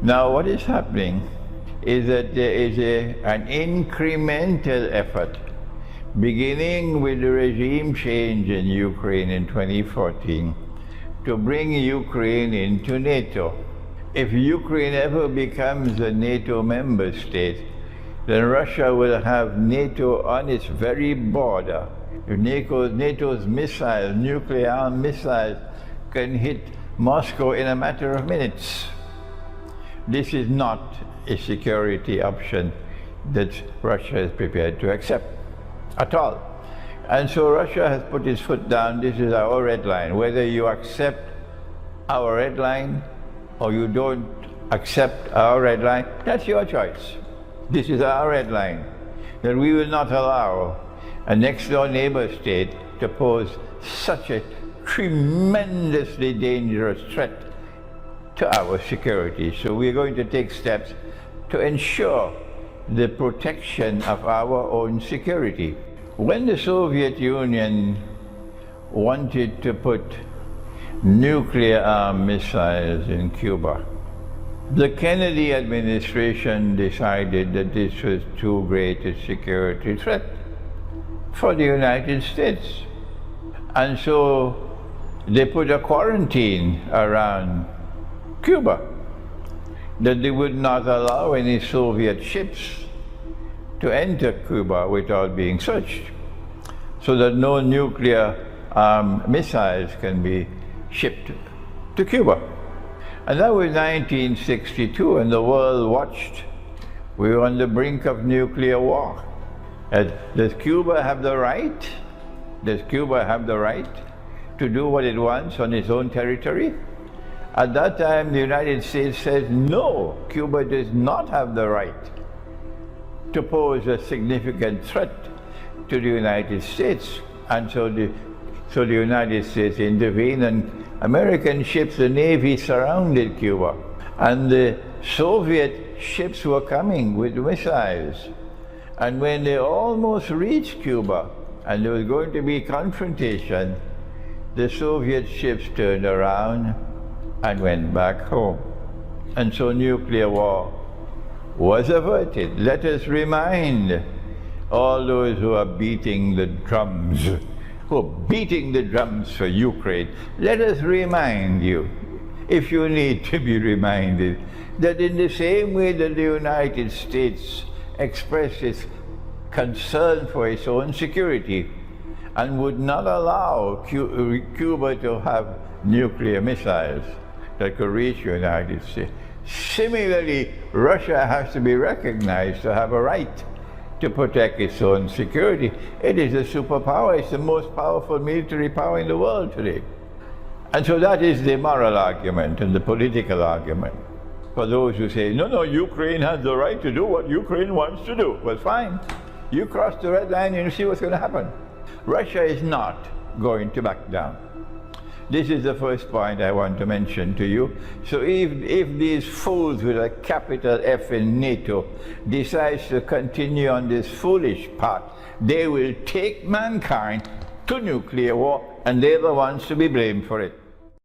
Now, what is happening is that there is an incremental effort, beginning with the regime change in Ukraine in 2014, to bring Ukraine into NATO. If Ukraine ever becomes a NATO member state, then Russia will have NATO on its very border. If NATO's missiles, nuclear missiles, can hit Moscow in a matter of minutes. This is not a security option that Russia is prepared to accept at all. And so Russia has put its foot down. This is our red line. Whether you accept our red line or you don't accept our red line, that's your choice. This is our red line, that we will not allow a next-door neighbor state to pose such a tremendously dangerous threat to our security. So we're going to take steps to ensure the protection of our own security. When the Soviet Union wanted to put nuclear-armed missiles in Cuba, the Kennedy administration decided that this was too great a security threat for the United States. And so they put a quarantine around Cuba, that they would not allow any Soviet ships to enter Cuba without being searched, so that no nuclear missiles can be shipped to Cuba. And that was 1962, and the world watched. We were on the brink of nuclear war. Does Cuba have the right? Does Cuba have the right to do what it wants on its own territory? At that time, the United States says, no, Cuba does not have the right to pose a significant threat to the United States. And so the United States intervened, and American ships, the Navy, surrounded Cuba. And the Soviet ships were coming with missiles. And when they almost reached Cuba, and there was going to be confrontation, the Soviet ships turned around and went back home. And so nuclear war was averted. Let us remind all those who are beating the drums, for Ukraine, let us remind you, if you need to be reminded, that in the same way that the United States expressed its concern for its own security and would not allow Cuba to have nuclear missiles that could reach the United States, similarly, Russia has to be recognized to have a right to protect its own security. It is a superpower. It's the most powerful military power in the world today. And so that is the moral argument and the political argument for those who say, no, Ukraine has the right to do what Ukraine wants to do. Well, fine. You cross the red line and you see what's going to happen. Russia is not going to back down. This is the first point I want to mention to you. So if these fools with a capital F in NATO decides to continue on this foolish path, they will take mankind to nuclear war, and they're the ones to be blamed for it.